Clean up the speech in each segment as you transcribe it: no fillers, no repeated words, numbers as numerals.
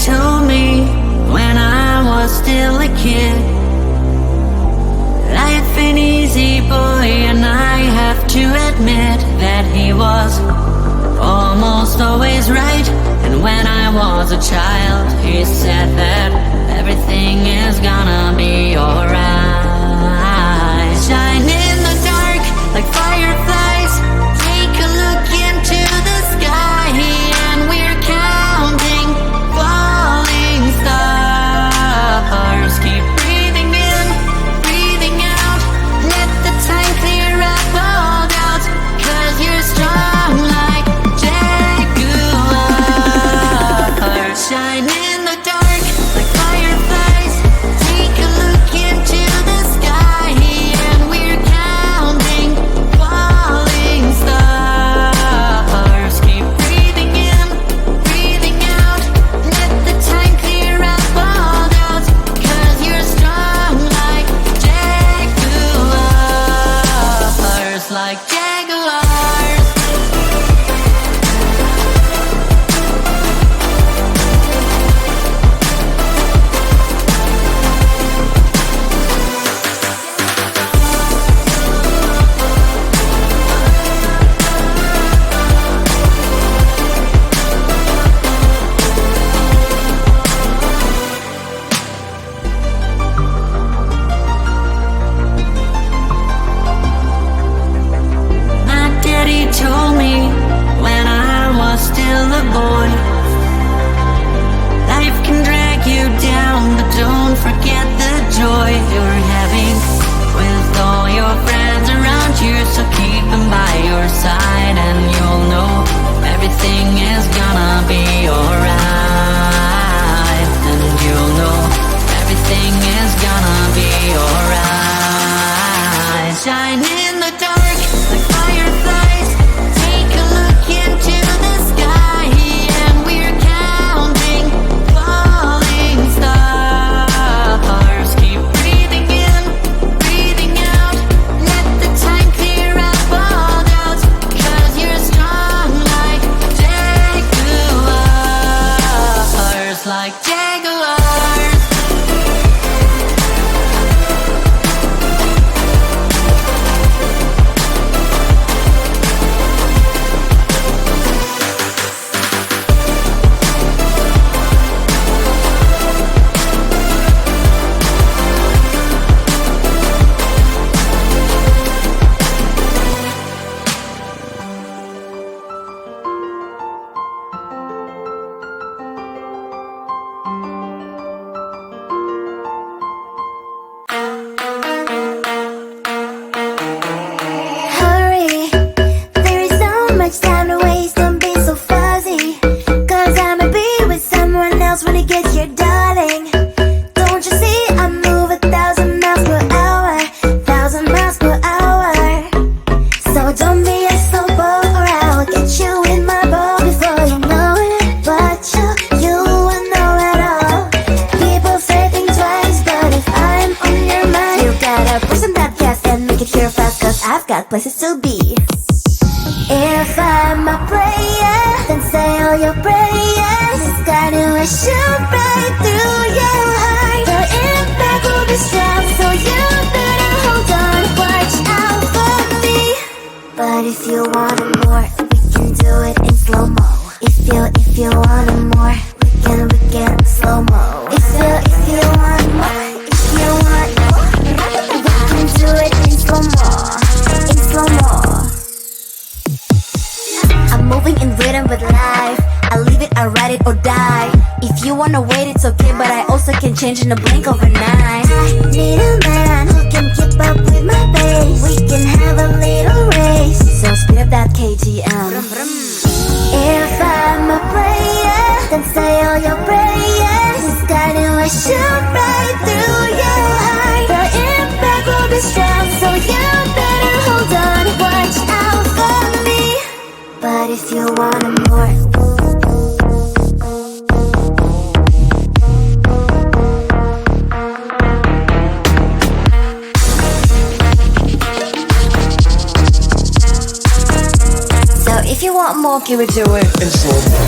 told me when I was still a kid, life ain't easy, boy, and I have to admit that he was almost always right. And when I was a child, he said that everything is gonna be alright. Shine in the dark like fireflies, take a look into the sky, and we're counting falling stars. Keep breathing in, breathing out, let the time clear up all doubts, 'cause you're strong like jaguars. Shine in the dark like fireflies, take a look into the sky, and we're counting falling stars. Keep breathing in, breathing out, let the time clear up all doubts, 'cause you're strong like jaguars, like jaguars. My daddy told me when I was still a boy, life can drag you down, but don't forget the joy you're having with all your friends around you. So keep them by your side, and you'll know everything is gonna be alright. And you'll know everything is gonna be alright. Shine in the dark like fireflies, take a look into the sky, and we're counting falling stars. Keep breathing in, breathing out, let the time clear up all doubts, 'cause you're strong like jaguars, like jaguars. Hurry, there is so much time to waste, don't be so fuzzy, 'cause I'ma be with someone else when it gets here, darling. Don't you see I move 1,000 miles per hour, 1,000 miles per hour. So don't be a slow boat, or I'll get you in my boat before you know it. But you will know it all. People say think twice, but if I'm on your mind, you gotta push on that gas and make it here fast, 'cause I've got places to be. If I'm a player, then say all your prayers. It's gonna shoot right through your heart. The impact will be strong, so you better hold on. Watch out for me. But if you want it more, we can do it in slow-mo. If you want it more, we can slow-mo. If you want more, if you want more, we can do it in slow-mo, in slow-mo. I'm moving in rhythm with life, I leave it, I ride it or die. If you wanna wait, it's okay, but I also can change in a blink overnight. I need a man who can keep up with my pace. We can have a little race, so speed up that KTM. If I'm a player, then say all your prayers. It's gonna shoot right through your heart. The impact will be strong, so you better hold on. Watch out for me. But if you want it more, so if you want more, give it to it in slow mo.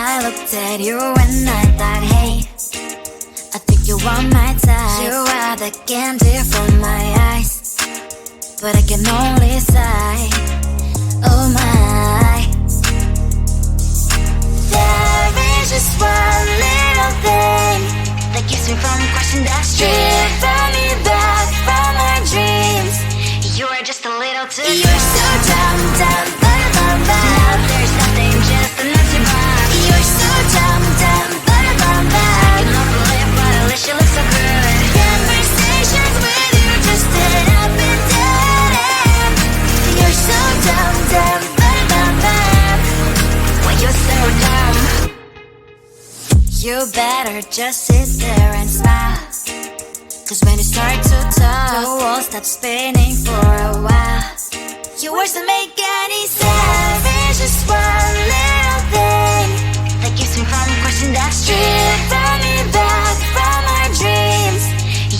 I looked at you and I thought, hey, I think you want my type. You are the candy from my eyes, but I can only sigh. Oh my, there is just one little thing that keeps me from crossing that street, driving me back from my dreams. You are just a little too close. You're so dumb, dumb, bum, bum, bum. Now there's nothing, just enough to buy. You're so dumb, dumb, bum, bum, bum. I can believe, but at least you look so good. Conversations with you just end up in dead end. You're so dumb, dumb, bum, bum, bum. Why you're so dumb? You better just sit there and smile, 'cause when you start to talk, the world stops spinning for a while. Your words don't make any sense. There's just one little thing that keeps me from crossing that street, driving me back from my dreams.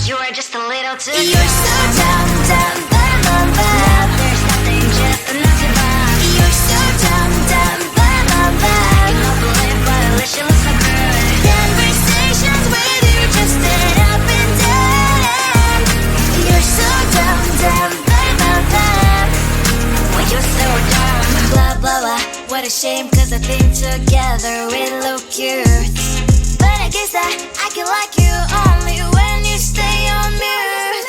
You are just a little too close. You're so dumb, dumb, bum, bum, bum. Now there's nothing, just enough to buy. You're so dumb, dumb, bum, bum, bum. I can't believe, but at least you look so good. Conversations with you just end up in dead end. You're so dumb, dumb, bum, bum, bum. Why you're so dumb? Blah, blah, blah. What a shame, 'cause I think together we look cute. But I guess I can like you only when you stay on mute.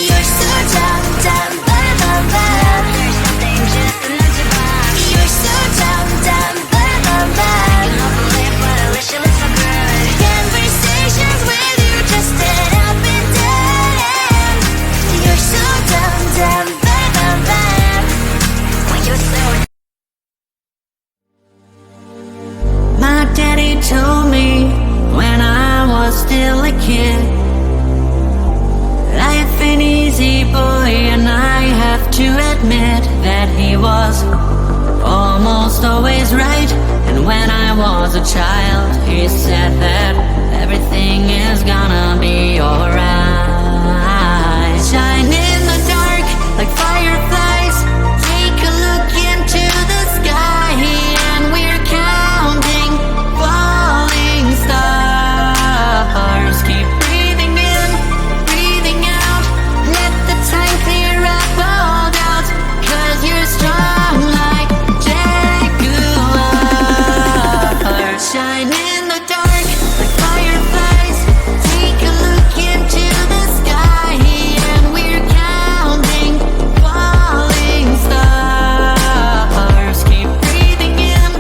You're so dumb, dumb, bum, bum, bum. There's nothing, just enough to buy. You're so dumb, dumb, bum, bum, bum. I can't believe, but at least you look so good. Conversations with you just end up in dead end. You're so dumb, dumb, bum, bum, bum. Why you're so dumb? My daddy told me when I was still a kid, life ain't easy, boy, and I have to admit that he was almost always right. And when I was a child, he said that everything is gonna be alright. Shine in the dark like fireflies, take a look into the sky, and we're counting falling stars. Keep breathing in, breathing out, let the time clear up all doubts, 'cause you're strong like jaguars. Shine in the dark like fireflies, take a look into the sky, and we're counting falling stars. Keep breathing in,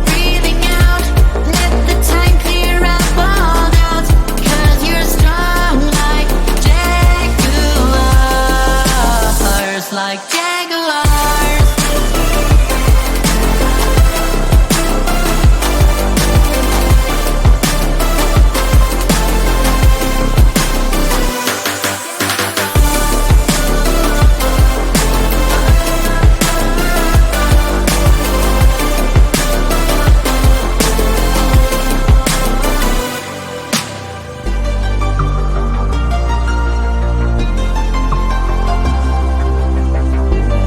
breathing out, let the time clear up all doubts, 'cause you're strong like jaguars, like jaguars.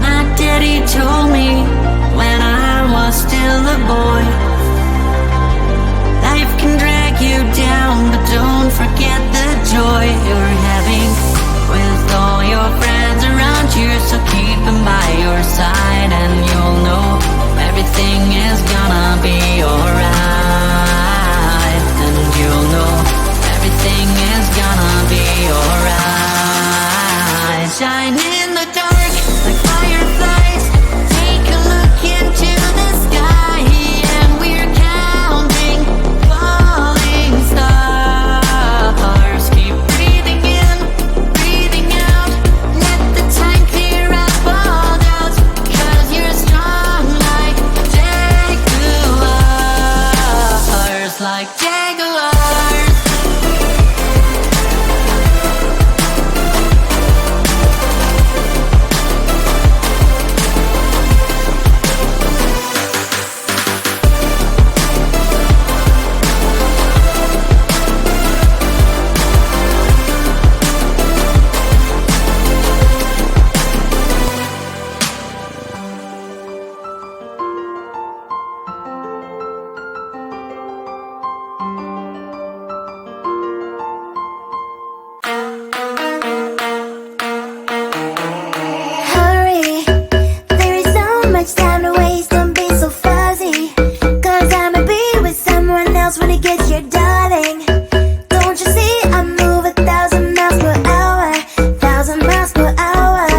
My daddy told me when I was still a boy, life can drag you down, but don't forget the joy you're having with all your friends around you. So keep them by your side, and you'll know everything is gonna be alright. And you'll know everything is gonna be alright. Shine in the dark like fireflies, take a look into the sky, and we're counting falling stars. Keep breathing in, breathing out, let the time clear up all doubts, 'cause you're strong like jaguars, like jaguars. hour.